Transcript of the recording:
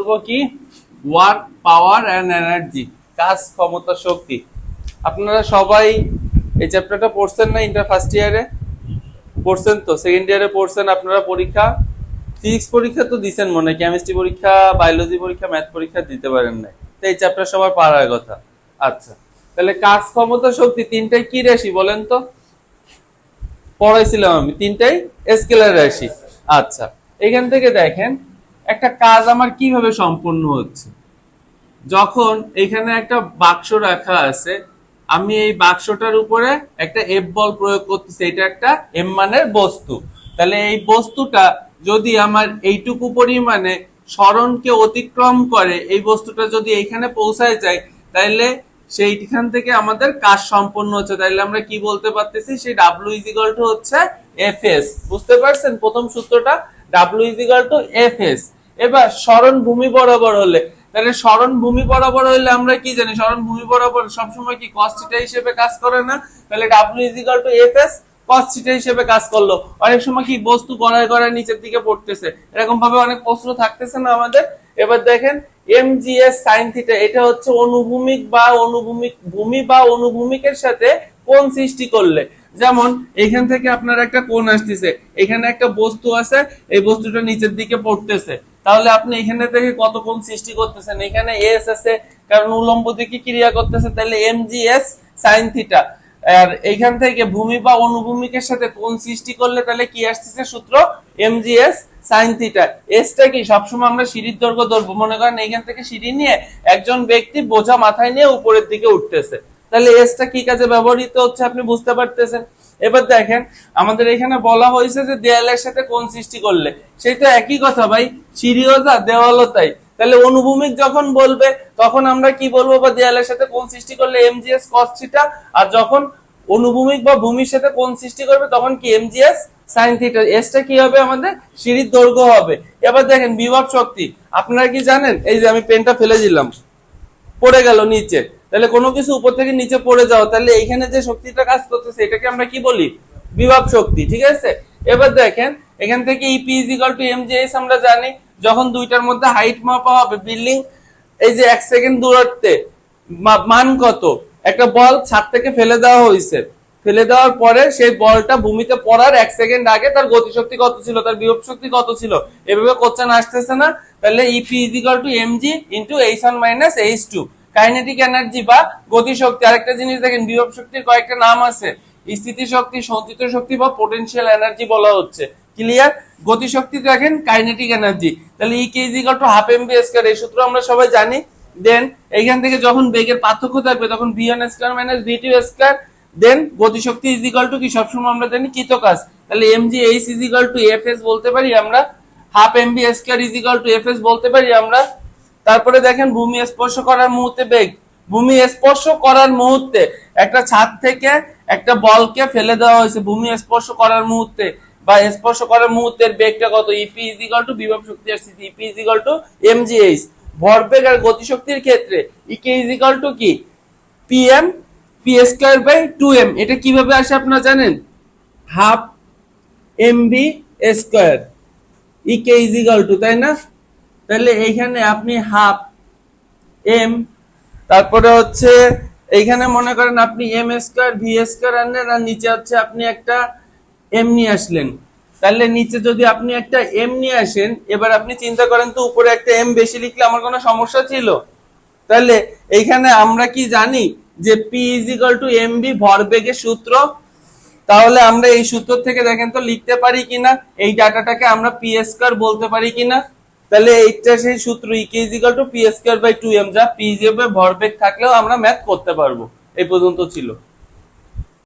করব কি work power and energy, কাজ ক্ষমতা শক্তি। আপনারা সবাই এই চ্যাপ্টারটা পড়ছেন না? ইন্টার ফার্স্ট ইয়ারে পড়ছেন তো, সেকেন্ড ইয়ারে পড়ছেন। আপনারা পরীক্ষা ফিজিক্স পরীক্ষা তো দিচ্ছেন মনে, কেমিস্ট্রি পরীক্ষা, বায়োলজি পরীক্ষা, ম্যাথ পরীক্ষা দিতে পারেন না, তো এই চ্যাপ্টার সবার পারার কথা। আচ্ছা, তাহলে কাজ ক্ষমতা শক্তি তিনটাই কি রাশি বলেন তো? পড়াইছিলাম আমি, তিনটাই স্কেলার রাশি। আচ্ছা, এখান থেকে দেখেন একটা কাজ আমার কিভাবে সম্পূর্ণ হচ্ছে। যখন এখানে একটা বাক্স রাখা আছে, আমি এই বাক্সটার উপরে একটা এফ বল প্রয়োগ করতেছি, এটা একটা এম মানের বস্তু। তাহলে এই বস্তুটা যদি আমার এইটুকু পরিমাণে সরণকে অতিক্রম করে, এই বস্তুটা যদি এইখানে পৌঁছায় যায়, তাহলে সেইখান থেকে আমাদের কাজ সম্পন্ন হচ্ছে। তাইলে আমরা কি বলতে পারতেছি, সেই ডাব্লিউ ইজ ইকুয়াল টু হচ্ছে এফ এস। বুঝতে পারছেন প্রথম সূত্রটা? W is equal two F S. এবার সরণ ভূমি বরাবর হলে, তাহলে সরণ ভূমি বরাবর হইলে আমরা কি জানি, সরণ ভূমি বরাবর সবসময় কি cos থিটা হিসেবে কাজ করে না? তাহলে w is equal two fs cos theta হিসেবে কাজ করলো। অনেক সময় কি বস্তু গড়ায় গড়ায় নিচের দিকে পড়তেছে, এরকম ভাবে অনেক প্রশ্ন থাকতেছে না আমাদের। এবার দেখেন mgs sin থিটা, এটা হচ্ছে অনুভূমিক বা অনুভূমিক ভূমি বা অনুভূমিকের সাথে কোণ সৃষ্টি করলে। যেমন এখান থেকে আপনার একটা কোণ আসতেছে, এখানে একটা বস্তু আছে, এই বস্তুটা নিচের দিকে পড়তেছে, তাহলে আপনি এখানে থেকে কত কোণ সৃষ্টি করতেছেন? এখানে এস আছে, কারণ উলম্ব দিকে ক্রিয়া করতেছে, তাহলে mgs sin থিটা। আর এইখান থেকে ভূমি বা অনুভূমিকের সাথে কোণ সৃষ্টি করলে তাহলে কি আসতেছে সূত্র? mgs sin theta. এসটা কি সবসময় আমরা সিঁড়ির দৈর্ঘ্য ধরবো। মনে করেন এইখান থেকে সিঁড়ি নিয়ে একজন ব্যক্তি বোঝা মাথায় নিয়ে উপরের দিকে উঠতেছে, তাহলে এসটা কি কাজে ব্যবহৃত হচ্ছে আপনি বুঝতে পারতেছেন। এবার দেখেন আমাদের এখানে বলা হয়েছে যে দেয়ালের সাথে কোণ সৃষ্টি করলে, সেটা একই কথা ভাই, সিঁড়িও যা দেওয়ালও তাই। তাহলে অনুভূমিক যখন বলবে তখন আমরা কি বলবো, বা দেয়ালের সাথে কোণ সৃষ্টি করলে mgs cos থিটা, আর যখন অনুভূমিক বা ভূমির সাথে কোণ সৃষ্টি করবে তখন কি mgs sin থিটা। এসটা কি হবে আমাদের? সিঁড়ির দৈর্ঘ্য হবে। এবার দেখেন বিভব শক্তি, আপনারা কি জানেন? এই যে আমি পেনটা ফেলে দিলাম, পড়ে গেল নিচে, তাহলে কোনো কিছু উপর থেকে নিচে পড়ে যাও, তাহলে এইখানে যে শক্তিটা কাজ করতেছে এটাকে আমরা কি বলি? বিভব শক্তি। ঠিক আছে, এবার দেখেন এখান থেকে EP is equal to MGS আমরা জানি। যখন দুইটার মধ্যে হাইট মাপা হবে, বিল্ডিং এই যে 1 সেকেন্ড দূরত্বে মান কত, একটা বল ছাদ থেকে ফেলে দেওয়া হয়েছে, ফেলে দেওয়ার পরে সেই বলটা ভূমিতে পড়ার 1 সেকেন্ড আগে তার গতিশক্তি কত ছিল, তার বিভব শক্তি কত ছিল, এভাবে কোশ্চেন আসতেছে না? তাহলে EP is equal to MG into h1 minus h2, kinetic energy বা গতি শক্তি। আরেকটা জিনিস দেখেন, বিভব শক্তির কয়েকটা নাম আছে, স্থিতি শক্তি, সঞ্চিত শক্তি বা পোটেনশিয়াল এনার্জি বলা হচ্ছে। ক্লিয়ার? গতি শক্তি দেখেন কাইনেটিক এনার্জি, তাহলে E K is equal to half mv square, এই সূত্র আমরা সবাই জানি। দেন এইখান থেকে যখন বেগের পার্থক্য থাকবে তখন v1 square minus v2 square, দেন গতি শক্তি ইজ ইকুয়াল টু কি সবসময় আমরা জানি কৃত কাজ, তাহলে mgh is equal two fs বলতে পারি আমরা, half mv square is equal two fs বলতে পারি আমরা। তারপরে দেখেন ভূমি স্পর্শ করার মুহূর্তে বেগ, ভূমি স্পর্শ করার মুহূর্তে একটা ছাদ থেকে একটা বলকে ফেলে দেওয়া হয়েছে, ভূমি স্পর্শ করার মুহূর্তে বা স্পর্শ করার মুহূর্তের বেগটা কত? ইপি ইজ ইকুয়াল টু বিভব শক্তি আর স্থিতি, EP is equal to MGH. ভরবেগ আর গতিশক্তির ক্ষেত্রে ইকে ইজ ইকুয়াল টু কি? PM P square by 2m। এটা কিভাবে আসে আপনারা জানেন? Half MV square EK is equal to, তাই না? তাহলে এইখানে আপনি হাফ এম, তারপরে হচ্ছে এইখানে মনে করেন আপনি এম স্কয়ার ভি স্কয়ার আনলেন, আর নিচে হচ্ছে আপনি একটা এম নিয়ে আসলেন। তাহলে নিচে যদি আপনি একটা এম নিয়ে আসেন, এবার আপনি চিন্তা করেন তো উপরে একটা এম বেশি লিখলে আমার কোনো সমস্যা ছিল? তাহলে এইখানে আমরা কি জানি যে P is equal two MV ভরবেগের সূত্র। তাহলে আমরা এই সূত্র থেকে দেখেন তো লিখতে পারি কিনা, এই ডাটাটাকে আমরা পি স্কয়ার বলতে পারি কিনা। তাহলে এইটা সেই সূত্র EK is equal to P square by 2m, যা পি হিসেবে ভরবেগ থাকলেও আমরা ম্যাথ করতে পারবো। এই পর্যন্ত ছিল।